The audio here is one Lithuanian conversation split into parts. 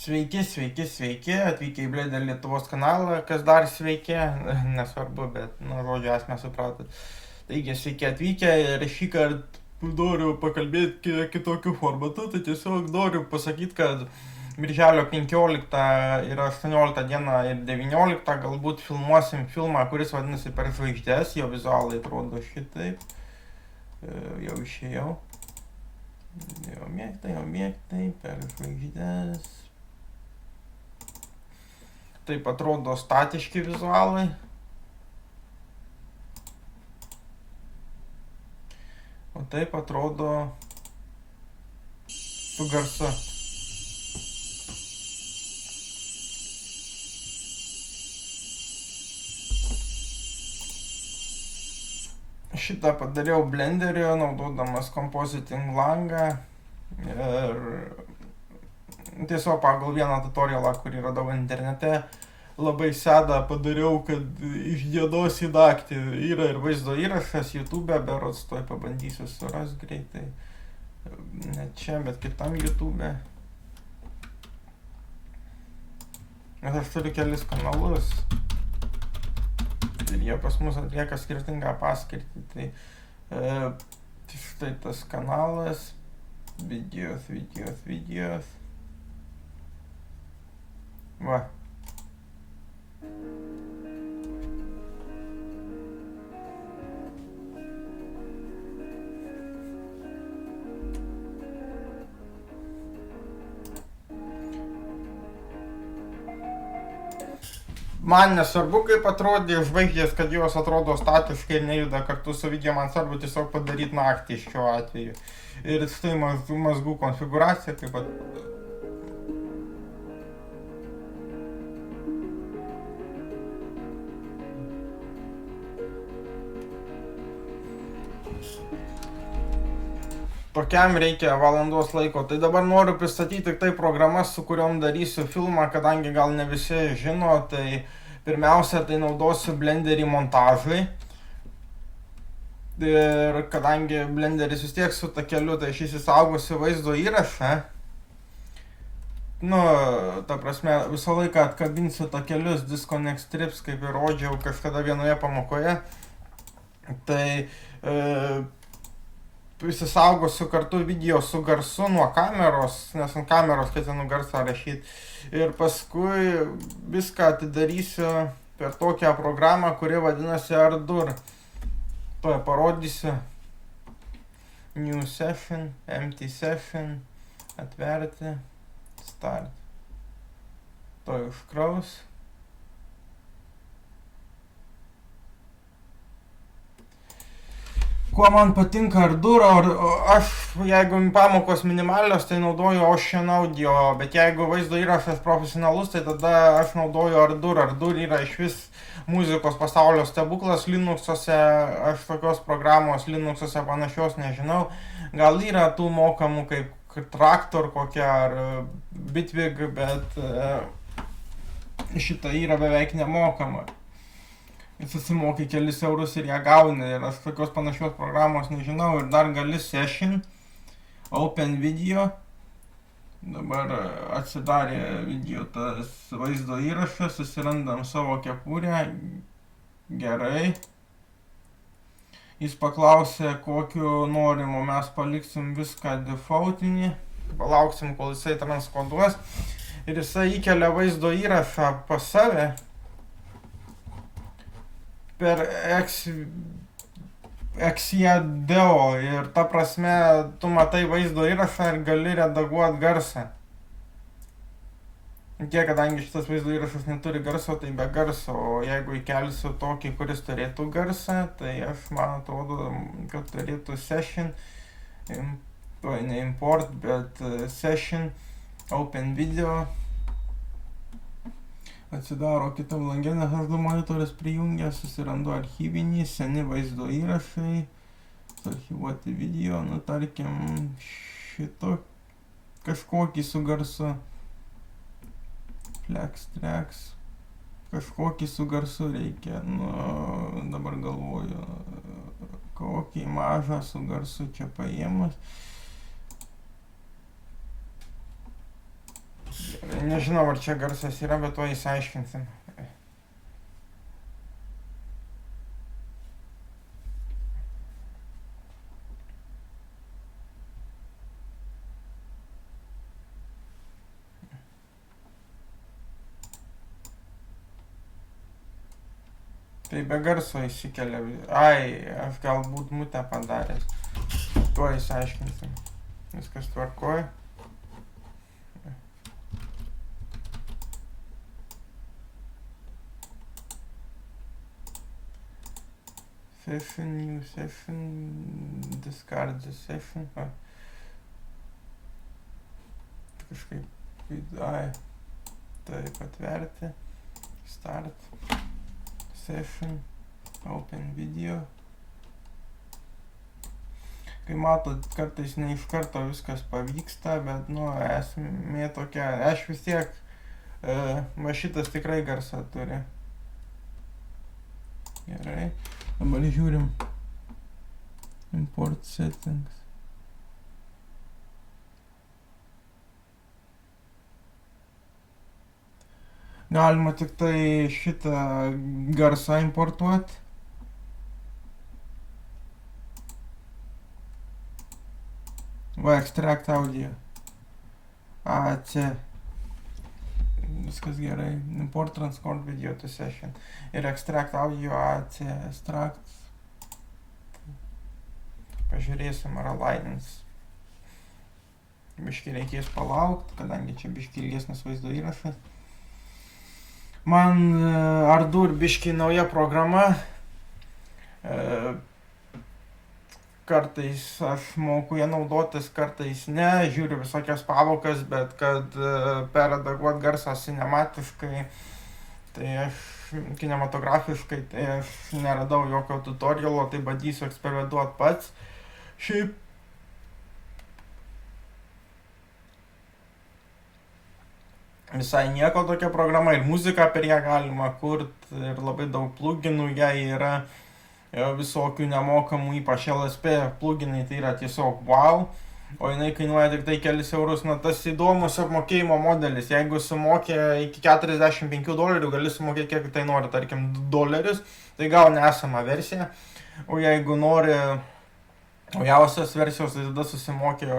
Sveiki, atvykę į Blender Lietuvos kanalą, kas dar sveiki, nesvarbu, bet, žodžiu, esmę supratot. Taigi, sveiki atvykę ir šį kartą noriu pakalbėti kitokiu formatu, tai tiesiog noriu pasakyti, kad Birželio 15 ir 18 dieną ir 19 galbūt filmuosim filmą, kuris vadinasi Per žvaigždes, jo vizualai atrodo šitaip. Jau išėjau. Jau mėgtai, Per žvaigždes. Taip atrodo statiški vizualai. O taip atrodo su garsu. Šitą padariau Blenderio, naudodamas Compositing langą. Ir tiesiog pagal vieną tutorialą, kurį radau internete, labai sedą padariau, kad iš dienos į naktį. Yra ir vaizdo įrašas YouTube, berods toj pabandysiu surast greitai. Ne čia, bet kitam YouTube. Nes aš turiu kelis kanalus. Ir jie pas mus atlieka skirtingą paskirtį. Tai štai tas kanalas. Videos. Va. Man nesvarbu, kaip atrodė žvaigždės, kad jos atrodo statiškai ir nejuda kartu su video, man svarbu tiesiog padaryti naktį šiuo atveju. Ir štai mazgų konfiguracija, kaip pat. Tokiam reikia valandos laiko. Tai dabar noriu pristatyti tik tai programas, su kuriuom darysiu filmą, kadangi gal ne visi žino, tai pirmiausia, tai naudosiu Blenderį montažui. Ir kadangi Blenderis vis tiek su takeliu, tai aš įsisaugosiu vaizdo įrašą. Ta prasme, visą laiką atkabinsiu takelius disconnect strips, kaip ir rodžiau kažkada vienoje pamokoje. Tai įsisaugosiu kartu video su garsu nuo kameros, nes ant kameros ketinu garsą rašyti. Ir paskui viską atidarysiu per tokią programą, kuri vadinasi Ardour. Tuoj parodysiu. New session, empty session, atverti, start. Tuoj užkraus. Kuo man patinka Ardour, aš, jeigu pamokos minimalios, tai naudoju Ocean Audio, bet jeigu vaizdo įrašas profesionalus, tai tada aš naudoju Ardour. Ardour yra išvis muzikos pasaulio stebuklas Linuxuose, aš tokios programos Linuxuose panašios nežinau. Gal yra tų mokamų kaip Traktor kokia ar Bitwig, bet šita yra beveik nemokama. Susimokai kelis eurus ir ją gauni, ir aš tokios panašios programos nežinau. Ir dar gali Session, Open Video. Dabar atsidarė video tas vaizdo įrašas, susirandam savo kepurę. Gerai. Jis paklausė, kokiu norimu, mes paliksim viską defaultinį. Palauksim, kol jisai transkoduos. Ir jisai įkelia vaizdo įrašą pas save. Per Exia-Deo ir ta prasme, tu matai vaizdo įrašą ir gali redaguoti garsą. Kadangi šitas vaizdo įrašas neturi garso, tai be garso, o jeigu įkelsiu tokį, kuris turėtų garsą, tai man atrodo, kad turėtų Session, ne import, bet Session, Open Video. Atsidaro kitam langė, nes aš du monitorius prijungęs, susirandu archyvinį, seni vaizdo įrašai, archyvuoti video, tarkim šito kažkokį su garsu, flex tracks, kažkokį su garsu reikia, dabar galvoju, kokį mažą su garsu čia paėmus. Nežinau, ar čia garsas yra, bet to įsiaiškinsim. Tai be garso įsikelia. Ai, aš galbūt mutę padaręs. Tuo įsiaiškinsim. Viskas tvarkoja. Session, new session, discard the session. Kažkaip, ai, taip atverti. Start. Session, open video. Kai matot, kartais ne iš karto viskas pavyksta, bet, nu, esmė tokia, aš vis tiek, va šitas tikrai garsą turi. Gerai, dabar žiūrim. Import settings. Galima tik tai šitą garsą importuoti. Va, extract audio. AC. Viskas gerai. Import transcode video to session. Ir extract audio AC. Extract. Pažiūrėsim, ar alignins. Biškį reikės palaukti, kadangi čia biškį ilgesnis vaizdo įrašas. Man Ardour biškį nauja programa. Kartais aš moku ją naudotis, kartais ne. Žiūriu visokias pavokas, bet kad perredaguot garsą cinematiškai, tai aš kinematografiškai, tai aš neradau jokio tutorialo, tai bandysiu eksperimentuot pats. Šiaip visai nieko tokia programa ir muziką per ją galima kurt ir labai daug pluginų, jai yra visokių nemokamų, ypač LSP pluginai, tai yra tiesiog wow, o jinai kainuoja tik tai kelis eurus. Na, tas įdomus apmokėjimo modelis, jeigu sumokė iki $45, gali sumokėti kiek tai nori, tarkim $2, tai gauni esamą versiją, o jeigu nori naujausios versijos, tai tada susimokė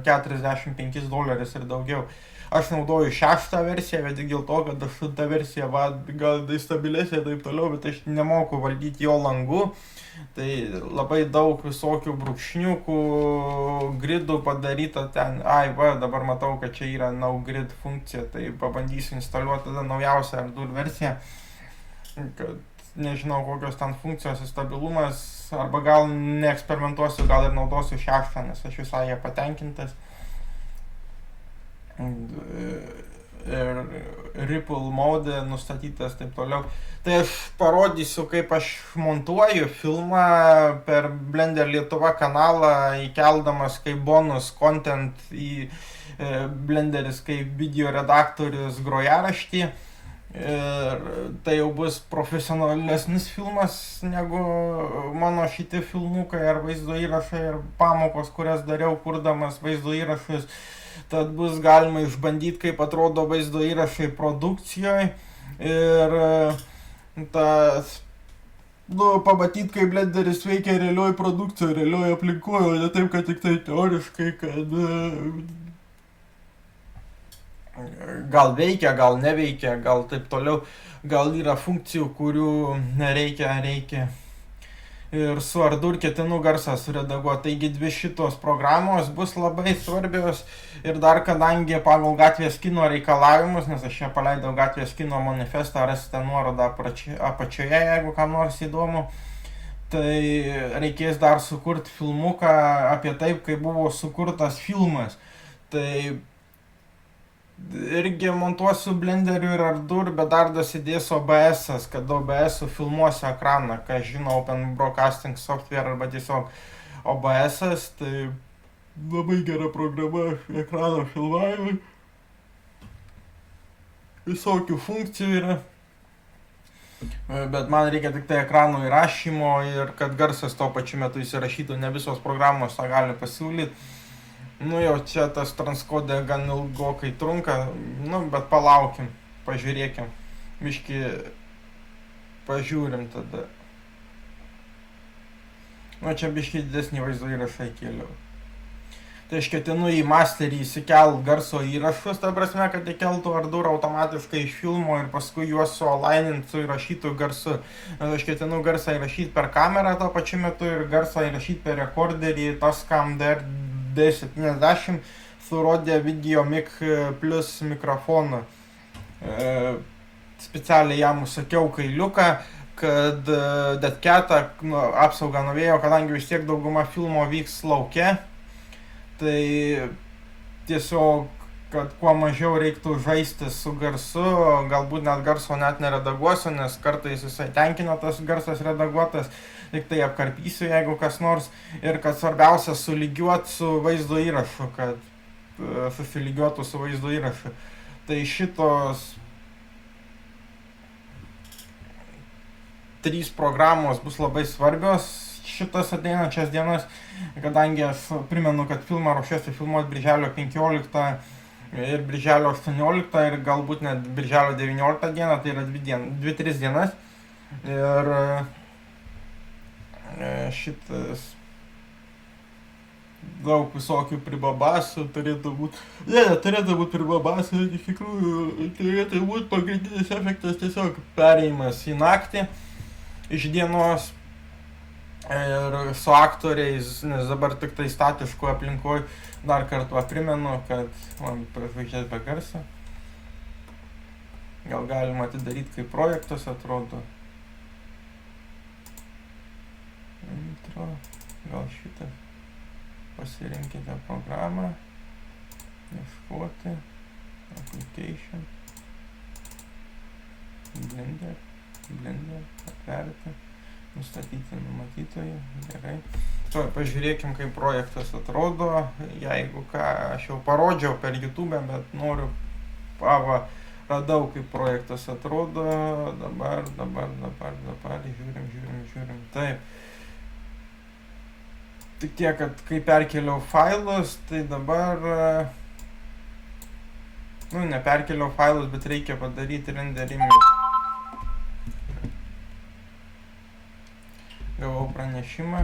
$45 ir daugiau. Aš naudoju 6 versiją, bet tik dėl to, kad 8 versija gal stabilesnė ir taip toliau, bet aš nemoku valdyti jo langų. Tai labai daug visokių brūkšniukų, gridų padaryta ten. Ai, va, dabar matau, kad čia yra no grid funkcija, tai pabandysiu instaliuoti tada naujausią Ardour versiją. Kad nežinau, kokios ten funkcijos ir stabilumas, arba gal neeksperimentuosiu, gal ir naudosiu 6, nes aš visai ją patenkintas. Ir Ripple mode nustatytas taip toliau. Tai aš parodysiu, kaip aš montuoju filmą per Blender Lietuva kanalą, įkeldamas kaip bonus content į Blenderis kaip video redaktorius grojaraštį. Ir tai jau bus profesionalesnis filmas negu mano šitie filmukai ar vaizdo įrašai ar pamokos, kurias dariau kurdamas vaizdo įrašus. Tad bus galima išbandyti, kaip atrodo vaizdo įrašai produkcijoje ir pamatyti, kaip Blenderis veikia realioj produkcijoje, realioj aplinkoje, o ne taip, kad tik tai teoriškai, kad gal veikia, gal neveikia, gal taip toliau, gal yra funkcijų, kurių reikia. Ir su Ardour ketinu garsą suredaguoti, taigi dvi šitos programos bus labai svarbios ir dar kadangi pagal Gatvės kino reikalavimus, nes aš čia paleidau Gatvės kino manifestą, rasite nuorodą apačioje, jeigu kam nors įdomu, tai reikės dar sukurti filmuką apie taip, kaip buvo sukurtas filmas. Tai irgi montuosiu Blenderiu ir Ardour, bet dar dasidės OBS-as, kad OBS-u filmuosiu ekraną, ką žino Open Broadcasting Software arba tiesiog OBS-as, tai labai gera programa ekrano filmavimui. Visokių funkcijų yra, bet man reikia tik tai ekrano įrašymo ir kad garsas tuo pačiu metu įsirašytų, ne visos programos tą gali pasiūlyti. Nu jau čia tas transkodė gan ilgokai trunka, nu bet palaukim, pažiūrėkim, biški pažiūrim tada. Nu čia biški didesnį vaizdo įrašą įkėliau. Tai aš ketinu į masterį įsikelt garso įrašus, ta prasme, kad įkeltų Ardour automatiškai iš filmo ir paskui juos suolainint su įrašytų garsu. Aš ketinu garsą įrašyti per kamerą tuo pačiu metu ir garsą įrašyti per rekorderį Tascam D70 su Rode VideoMic Plus mikrofonu. Specialiai jam užsakiau kailiuką, kad deadcatą, apsaugą nuo vėjo, kadangi vis tiek dauguma filmo vyks lauke. Tai tiesiog, kad kuo mažiau reiktų žaisti su garsu, galbūt net garso net neredaguosiu, nes kartais visai tenkina tas garsas redaguotas, tik tai apkarpysiu, jeigu kas nors, ir kad svarbiausia sulygiuot su vaizdo įrašu, kad susilygiuotų su vaizdo įrašu. Tai šitos 3 programos bus labai svarbios šitas ateinančias dienas, kadangi aš primenu, kad filmą ruošiuosi filmuoti birželio 15 ir birželio 18 ir galbūt net birželio 19 dieną, tai yra 2-3 dienas. Ir šitas daug visokių pribabasų turėtų būti. Turėtų būti pribabasų, iš tikrųjų turėtų būti pagrindinis efektas tiesiog perėjimas į naktį iš dienos. Ir su aktoriais, nes dabar tik tai statiškų aplinkoj, dar kartą primenu, kad man žvaigždės be garso. Gal galima atidaryti, kaip projektas atrodo. Intro, gal šitą. Pasirinkite programą, ieškoti, application, Blender, atverti. Nustatyti numatytojų, gerai. Tuo pažiūrėkim, kaip projektas atrodo, jeigu ką, aš jau parodžiau per YouTube, bet noriu, radau, kaip projektas atrodo, dabar, žiūrim, taip. Tik tiek, kad kai perkėliau failus, tai dabar, neperkėliau failus, bet reikia padaryti renderimą. Gavau pranešimą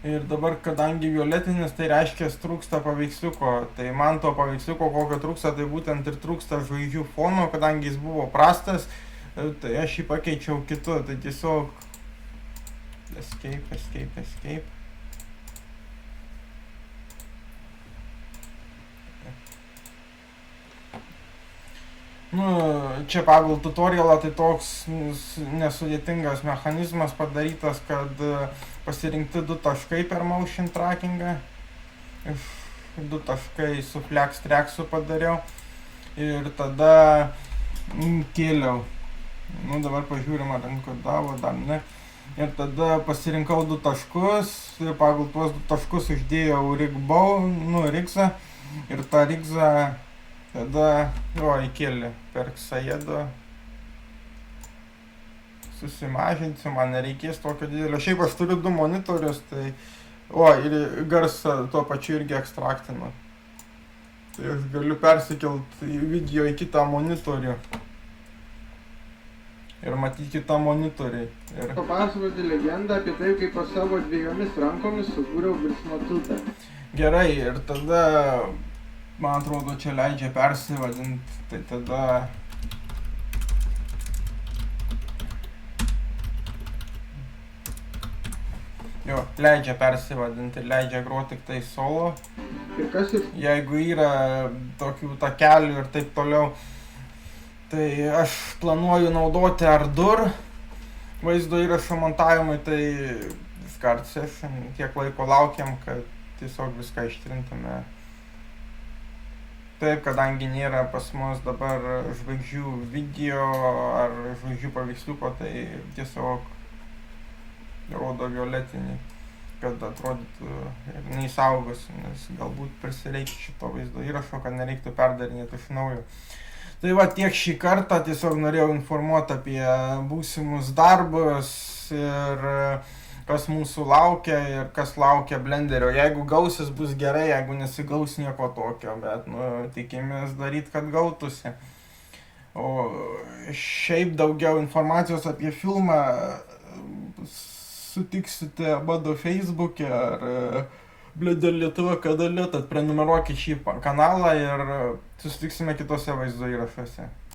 ir dabar, kadangi violetinis, tai reiškia trūksta paveiksliuko, tai man to paveiksliuko, kokio trūksta, tai būtent ir trūksta žvaigždžių fono, kadangi jis buvo prastas, tai aš jį pakeičiau kitu, tai tiesiog escape. Čia pagal tutorialą tai toks nesudėtingas mechanizmas padarytas, kad pasirinkti 2 taškai per motion trackingą. 2 taškai su flex tracksu padariau ir tada kėliau. Dabar pažiūrim, ar enkodavo, dar ne. Ir tada pasirinkau 2 taškus ir pagal tuos 2 taškus uždėjau rigsą ir tą rigsą tada, įkėlė per Xaedo. Susimažinsiu, man nereikės tokio didelio. Šiaip aš turiu 2 monitorius, tai... ir garsą tuo pačiu irgi ekstraktinu. Tai aš galiu persikelti video į kitą monitorių. Ir matyti kitą monitorių. Papasakoti legendą apie tai, kaip po savo 2 rankomis sukūriau virsmo tiltą. Gerai, ir tada... Man atrodo, čia leidžia persivadinti, tai tada... leidžia persivadinti, leidžia groti tik tai solo. Jeigu yra tokių takelių ir taip toliau, tai aš planuoju naudoti Ardour vaizdo įrašo montavimui, tai Discord Session, kiek laiko laukiam, kad tiesiog viską ištrintume. Taip, kadangi nėra pas mus dabar žvaigždžių video ar žvaigždžių paveiksliuko, tai tiesiog rodo violetinį, kad atrodytų ir neįsaugosi, nes galbūt prisireikia šito vaizdo įrašo, kad nereiktų perdarinėti iš naujo. Tai va, tiek šį kartą, tiesiog norėjau informuoti apie būsimus darbus ir kas mūsų laukia ir kas laukia Blenderio. Jeigu gausis, bus gerai, jeigu nesigaus, nieko tokio, bet tikimės daryti, kad gautųsi. O šiaip daugiau informacijos apie filmą sutiksite mano Facebook'e ar Blender Lietuva kanale, tad prenumeruokit šį kanalą ir susitiksime kitose vaizdo įrašuose.